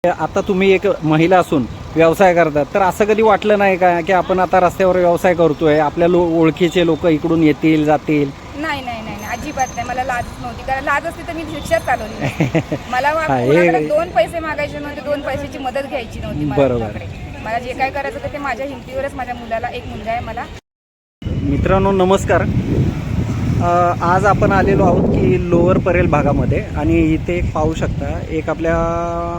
आता तुम्ही एक महिला असून व्यवसाय करतात, तर असं कधी वाटलं नाही का की आपण आता रस्त्यावर व्यवसाय करतोय, आपल्या ओळखीचे लोक इकडून येतील जातील? नाही नाही नाही नाही, अजिबात नाही. मला लाज नव्हती, कारण लाज असती तर मी रिक्षा चालवली नसती. मला हा, कोणाकडे दोन पैसे मागायचे नव्हते, दोन पैशाची मदत घ्यायची नव्हती. बरोबर. मला जे काय करायचं होतं ते माझ्या हिमतीवरच. माझ्या मुलाला एक मुलगा आहे मला. मित्रांनो नमस्कार. आज आपण आलेलो आहोत की लोअर परेल भागामध्ये, आणि इथे एक पाहू शकता, एक आपल्या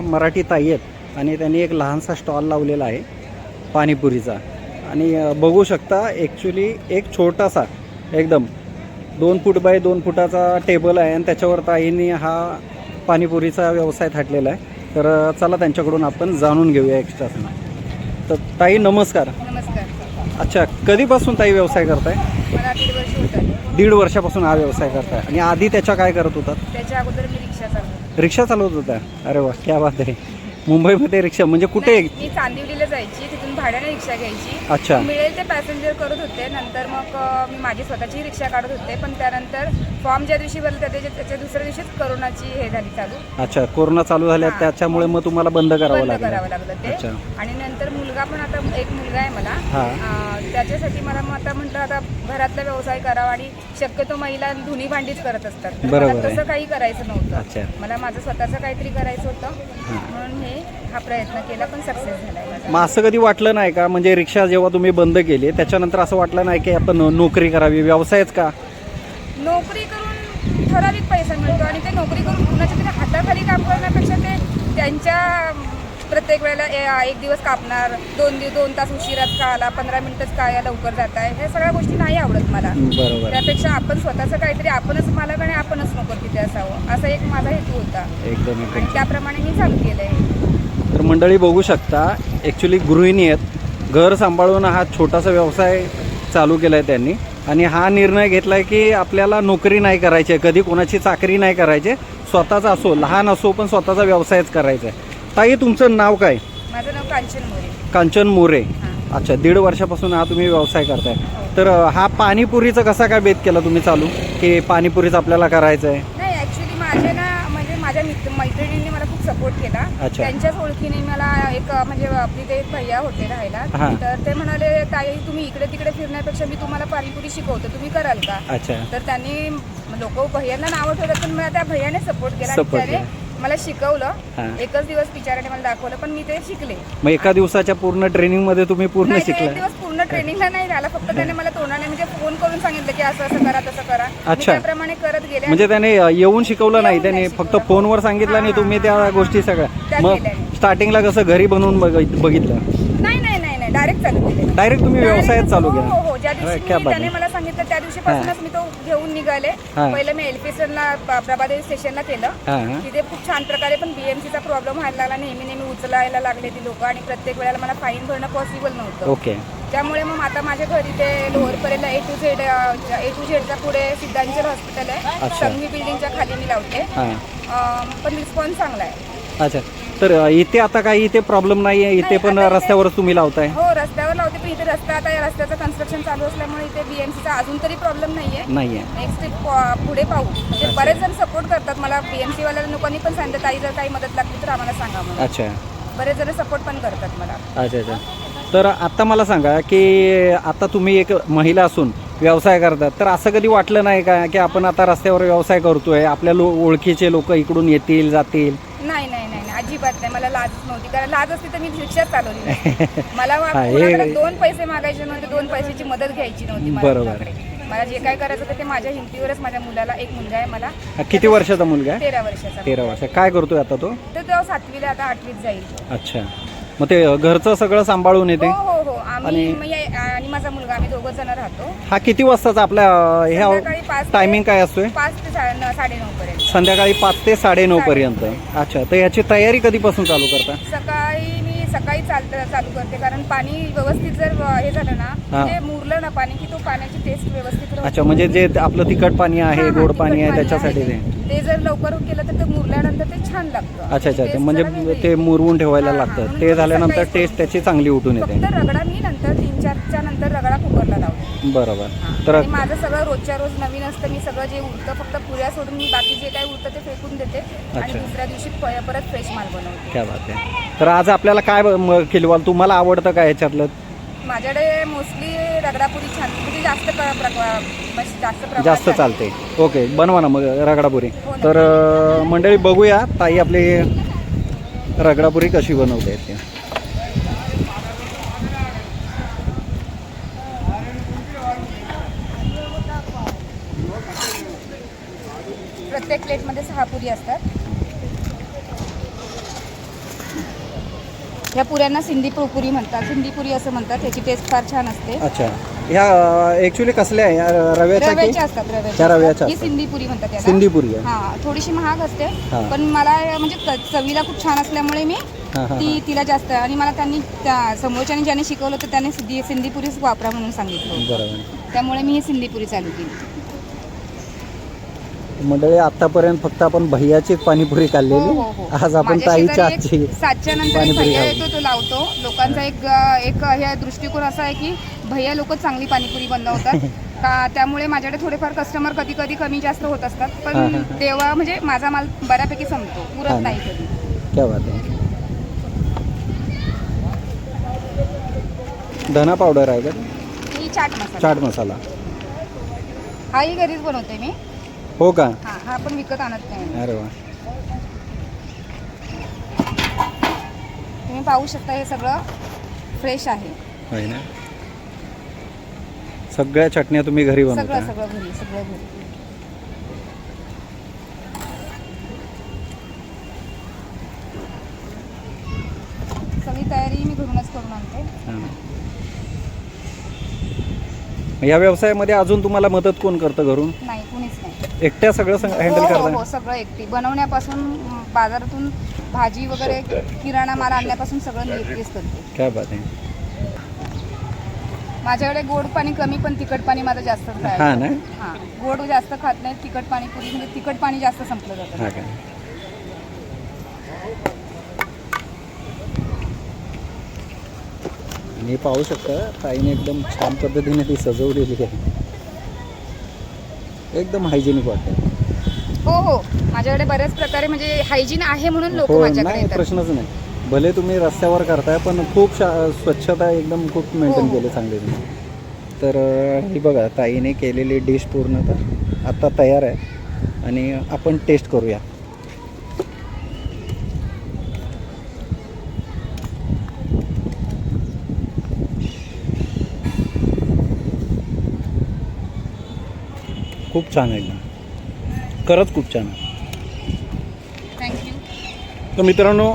मराठी ताई आहेत आणि त्यांनी एक लहानसा स्टॉल लावलेला आहे पाणीपुरीचा. आणि बघू शकता ॲक्च्युली एक छोटासा एकदम 2 फूट बाय 2 फुटाचा टेबल आहे आणि त्याच्यावर ताईंनी हा पाणीपुरीचा व्यवसाय थाटलेला आहे. तर चला त्यांच्याकडून आपण जाणून घेऊया एक्स्ट्रा. तर ताई नमस्कार. नमस्कार. अच्छा, कधीपासून ताई व्यवसाय करताय? मला 1.5 वर्ष होत आले. 1.5 वर्षापासून हा व्यवसाय करताय. आणि आधी त्याच्या काय करत होतात? त्याच्या अगोदर मी रिक्षा चालवते. रिक्षा चालवत होता? अरे वा, क्या बात आहे. मुंबईमध्ये रिक्षा म्हणजे कुठे? मी चांदिवलीला जायची, तिथून भाड्याने रिक्षा घ्यायची. अच्छा. मिळेल ते पॅसेंजर करत होते. नंतर मग मी माझी स्वतःची रिक्षा काढत होते. पण त्यानंतर फॉर्म ज्या दिवशी भरला त्याच्या दुसऱ्या दिवशीच कोरोनाची हे झाली चालू. अच्छा, कोरोना चालू झाल्या त्याच्यामुळे मग तुम्हाला बंद करावं लागलं ते. अच्छा. आणि नंतर मुलगा पण, आता एक मुलगा आहे मला, त्याच्यासाठी मला मग आता म्हटलं आता घरातला व्यवसाय करावा. आणि शक्यतो महिला धुनी भांडीच करत असतात, तर मला तसं काही करायचं नव्हतं. मला माझं स्वतःचं काहीतरी करायचं होतं, म्हणून हा प्रयत्न केला, पण सक्सेस झालाय. मग असं कधी वाटलं नाही का, म्हणजे रिक्षा जेव्हा तुम्ही बंद केली त्याच्यानंतर असं वाटलं नाही की आपण नोकरी करावी, व्यवसायच का? नोकरी करून ठराविक पैसा मिळतो, आणि ते नोकरी करून कुणाच्या तरी हाताखाली काम करण्यापेक्षा ते त्यांच्या प्रत्येक वेळेला एक दिवस कापणार, 2 तास उशिराच का आला, 15 मिनिटच का या लवकर जात आहे, ह्या सगळ्या गोष्टी नाही आवडत मला. बरोबर. त्यापेक्षा आपण स्वतःचं काहीतरी, आपणच मालक आणि आपणच नोकर तिथे असावं, असा एक माझा हेतू होता. एकदम. आणि त्याप्रमाणे मी चालू केलंय. तर मंडळी बघू शकता, ॲक्च्युली गृहिणी आहेत, घर सांभाळून हा छोटासा व्यवसाय चालू केला आहे त्यांनी. आणि हा निर्णय घेतला आहे की आपल्याला नोकरी नाही करायची आहे, कधी कोणाची चाकरी नाही करायची, स्वतःचा असो लहान असो पण स्वतःचा व्यवसायच करायचा आहे. ताई तुमचं नाव काय? माझं नाव कांचन मोरे. कांचन मोरे. अच्छा, 1.5 वर्षापासून हा तुम्ही व्यवसाय करताय. तर हा पाणीपुरीचा कसा काय बेत केला तुम्ही चालू, की पाणीपुरीच आपल्याला करायचं आहे? नाही, ॲक्च्युली माझे ना, म्हणजे माझ्या मैत्रिणींनी मला खूप सपोर्ट केला. त्यांच्याच ओळखीने मला एक, म्हणजे आपली ते भैया होते राहायला, तर ते म्हणाले ताई तुम्ही इकडे तिकडे फिरण्यापेक्षा मी तुम्हाला पाणीपुरी शिकवतो, तुम्ही कराल का? अच्छा. तर त्यांनी, लोक भैयांना नाव ठेवतात, पण मला त्या भैयाने सपोर्ट केला. त्याने मला शिकवलं. एकच दिवस बिचाराने मला दाखवलं, पण मी ते शिकले. मग एका दिवसाच्या पूर्ण ट्रेनिंग मध्ये तुम्ही पूर्ण शिकला? एक दिवस पूर्ण ट्रेनिंगला नाही झाला, फक्त त्याने मला तोंडाने, म्हणजे फोन करून सांगितलं की असं असं करा, तसं करा. अच्छा. त्याप्रमाणे करत गेले. म्हणजे त्याने येऊन शिकवलं नाही, त्याने फक्त फोनवर सांगितलं आणि तुम्ही त्या गोष्टी सगळ्या. मग स्टार्टिंगला कसं घरी बनवून बघितलं? नाही नाही नाही नाही, डायरेक्ट चालू केले. डायरेक्ट तुम्ही व्यवसायात चालू केला? हो हो, ज्या दिवशी त्याने मला सांगितलं त्या दिवशीपासूनच मी तो घेऊन निघाले. पहिलं मी एलपीसनला, प्रभादेवी स्टेशनला केलं. तिथे खूप छान प्रकारे, पण बीएमसीचा प्रॉब्लेम व्हायला लागला, नेहमी उचलायला लागले ती लोक, आणि प्रत्येक वेळेला मला फाईन भरणं पॉसिबल नव्हतं. ओके. त्यामुळे मग आता माझ्या घरी ते लोअर पर्यंत ए टू झेडच्या पुढे सिद्धांचल हॉस्पिटल आहे, संघवी बिल्डिंगच्या खाली मी लावते. पण रिस्पॉन्स चांगला आहे. अच्छा, तर इथे आता काही इथे प्रॉब्लेम नाही आहे? इथे पण रस्त्यावरच तुम्ही लावताय? हो, रस्त्यावर लावते, पण इथे रस्ता, आता या रस्त्याचं कन्स्ट्रक्शन चालू असल्यामुळे इथे बीएमसीचा अजून तरी प्रॉब्लेम नाहीये. नेक्स्ट पुढे पाहू. म्हणजे बरेच जण सपोर्ट करतात मला, बीएमसी वाल्या लोकांनी पण सांगितलं ताई जर काही मदत लागली तर आम्हाला सांगा म्हणून. अच्छा. बरेच जण सपोर्ट पण करतात मला. अच्छा अच्छा. तर आता मला सांगा की आता तुम्ही एक महिला असून व्यवसाय करतात, तर असं कधी वाटलं नाही का की आपण आता रस्त्यावर व्यवसाय करतोय, आपल्या ओळखीचे लोक इकडून येतील जातील? नाही नाही नाही, अजिबात नाही. मला लाज नव्हती, कारण लाज असती तर मी रिक्षा चालवली नसती. मला कोणाकडे 2 पैसे मागायचे नव्हते, 2 पैशाची मदत घ्यायची नव्हती. बरोबर. मला जे काय करायचं होतं ते माझ्या हिमतीवरच. माझ्या मुलाला एक मुलगा आहे मला. किती वर्षाचा मुलगा आहे? 13 वर्षाचा. 13 वर्ष. काय करतोय आता तो? तो 7वीला, आता 8वीत जाईल. अच्छा, मग ते घरचं सगळं सांभाळून येते? हो हो हो, आम्ही आणि माझा मुलगा, आम्ही 2 जण राहतो. हा किती वाजताचा आपल्या ह्या टायमिंग काय असतोय? 5 ते 9:30 पर्यंत. संध्याकाळी 5 ते 9:30 पर्यंत. अच्छा, तर याची तयारी कधीपासून चालू करता? सकाळी चालू करते, कारण पाणी व्यवस्थित जर हे झालं ना, म्हणजे मुरलं ना पाणी, की तो पाण्याची टेस्ट व्यवस्थित. अच्छा, म्हणजे जे आपलं तिखट पाणी आहे, गोड पाणी आहे, त्याच्यासाठी ते जर लवकर केलं तर ते मुरल्यानंतर ते छान लागतं. अच्छा अच्छा, म्हणजे ते मुरवून ठेवायला लागतं. ते झाल्यानंतर टेस्ट त्याची चांगली उठून येते. फक्त रगडा मी नंतर 3-4च्या नंतर रगडा कुकरला लावते. बरोबर. तर माझं सगळं रोजच्या रोज नवीन असतं. मी सगळं जे उरतं फक्त पुऱ्या सोडून मी बाकी जे काही उरतं ते फेकून देते आणि दुसऱ्या दिवशी परत फ्रेश माल बनवते. क्या बात आहे. तर आज आपल्याला काय खिलवाल, तुम्हाला आवडतं काय ह्याच्यातलं? माझ्याकडे मोस्टली रगडापुरी छान म्हणजे जास्त चालते. ओके, बनवा ना मग रगडापुरी. तर मंडळी बघूया ताई आपली रगडापुरी कशी बनवते ते. प्रत्येक प्लेटमध्ये 6 पुरी असतात. ह्या पुऱ्यांना सिंधी पुरी म्हणतात, सिंधी पुरी असं म्हणतात. त्याची टेस्ट फार छान असते. अच्छा, ह्या ऍक्च्युली कसल्या आहे? रव्याच्या असतात. रव्याच्या ही सिंधी पुरी म्हणतात त्याला. सिंधी पुरी आहे. हा, थोडीशी महाग असते पण मला म्हणजे चवीला खूप छान असल्यामुळे मी तिला जास्त, आणि मला त्यांनी समोरच्याने ज्याने शिकवलं तर त्याने सिंधी पुरीच वापरा म्हणून सांगितलं. बरोबर. त्यामुळे मी ही सिंधी पुरी चालू केली. मंडळी आतापर्यंत फक्त आपण भैयाचीच पाणीपुरी खाल्लेली. आज आपण ताईच्या आजची 7च्या नंतर भैया येतो तो लावतो. लोकांचा एक हे दृष्टिकोन असा आहे की भैया लोक चांगली पाणीपुरी बनवतात का, त्यामुळे माझ्याकडे थोडेफार कस्टमर कधी कधी कमी जास्त होत असतात. पण तेव्हा म्हणजे माझा माल बऱ्यापैकी संपतो, पुरत नाही कधी. क्या बात आहे. धना पावडर आहे का? ही चाट मसाला. हाही घरीच बनवते मी. हो का? हा पण विकत आणत नाही. अरे वा. तुम्ही पाहू शकता हे सगळं फ्रेश आहे ना. सगळ्या चटण्या तुम्ही घरी बनवता? सगळं घरी. सगळी तयारी मी घरूनच करून आणते. या व्यवसायामध्ये अजून तुम्हाला मदत कोण करतं घरून? नाही, कुणीच नाही. एकट्या सगळं हँडल करता? हो, सगळं एकटी. बनवण्यापासून बाजारातून भाजी वगैरे किराणा माल आणण्यापासून सगळं मी एकटीच करते. काय बात आहे. माझ्याकडे गोड पाणी कमी पण तिखट पाणी माझं जास्त खायचं. हा ना. गोड जास्त खात नाही. तिखट पाणी पुरी म्हणजे तिखट पाणी जास्त संपलं जातं. हा का. मी पाहू शकता ताईने एकदम छान पद्धतीने ती सजवलेली आहे. एकदम हायजेनिक वाटतं. हो, माझ्याकडे बऱ्याच प्रकारे म्हणजे हायजीन आहे म्हणून लोक माझ्याकडे येतात. प्रश्नच नाही. भले तुम्ही रस्त्यावर करताय पण खूप स्वच्छता एकदम खूप मेंटेन केली चांगली तुम्ही. तर ही बघा ताईने केलेली डिश पूर्णतः आता तयार आहे आणि आपण टेस्ट करूया. खूप छान आहे एकदम, खरंच खूप छान आहे. थँक्यू. तर मित्रांनो,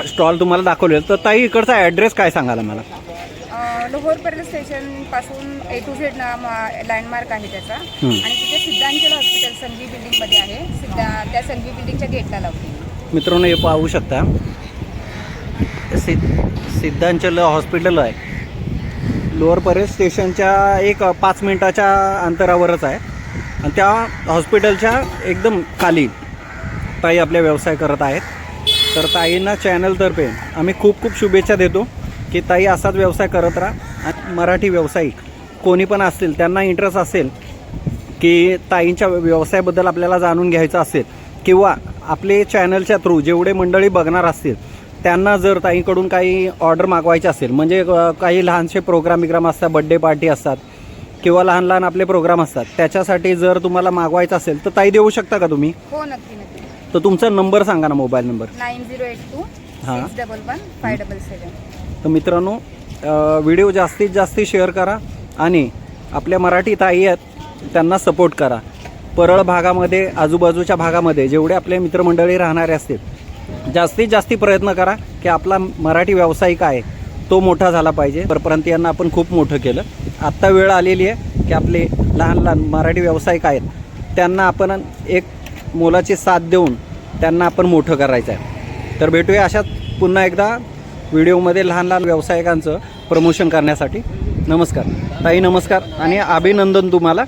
स्टॉल तुम्हाला दाखवले. तर ताई इकडचा ॲड्रेस काय सांगाल मला? लोहोर पर्यंत स्टेशन पासून A to Z लँडमार्क आहे त्याचा. आणि तिथे सिद्धांचल हॉस्पिटल संजीव बिल्डिंगमध्ये आहे. त्या संजीव बिल्डिंगच्या गेटला लावते. मित्रांनो, हे पाहू शकता सिद्धांचल हॉस्पिटल आहे. लोअर परेल स्टेशनच्या एक 5 मिनिटाच्या अंतरावरच आहे. आणि त्या हॉस्पिटलच्या एकदम खाली ताई आपल्या व्यवसाय करत आहेत. तर ताईंना चॅनलतर्फे आम्ही खूप खूप शुभेच्छा देतो की ताई असाच व्यवसाय करत राहा. आणि मराठी व्यावसायिक कोणी पण असतील त्यांना इंटरेस्ट असेल की ताईंच्या व्यवसायाबद्दल आपल्याला जाणून घ्यायचं असेल किंवा आपले चॅनलच्या थ्रू जेवढे मंडळी बघणार असतील त्यांना जर ताईंकडून काही ऑर्डर मागवायचे असेल, म्हणजे काही लहानसे प्रोग्राम असतात, बड्डे पार्टी असतात किंवा लहान लहान आपले प्रोग्राम असतात, त्याच्यासाठी जर तुम्हाला मागवायचं असेल तर ताई देऊ शकता का तुम्ही? हो, नक्की. तर तुमचा नंबर सांगा ना, मोबाईल नंबर. 9082 611 577. तर मित्रांनो, व्हिडिओ जास्तीत जास्त शेअर करा आणि आपल्या मराठी ताई आहेत त्यांना सपोर्ट करा. परळ भागामध्ये, आजूबाजूच्या भागामध्ये जेवढे आपले मित्रमंडळी राहणारे असतील, जास्तीत जास्त प्रयत्न करा की आपला मराठी व्यावसायिक आहे तो मोठा झाला पाहिजे. परपर्यंत यांना आपण खूप मोठं केलं. आत्ता वेळ आलेली आहे की आपले लहान लहान मराठी व्यावसायिक आहेत त्यांना आपण एक मोलाची साथ देऊन त्यांना आपण मोठं करायचं आहे. तर भेटूया अशाच पुन्हा एकदा व्हिडिओमध्ये लहान लहान व्यावसायिकांचं प्रमोशन करण्यासाठी. नमस्कार ताई. नमस्कार आणि अभिनंदन तुम्हाला.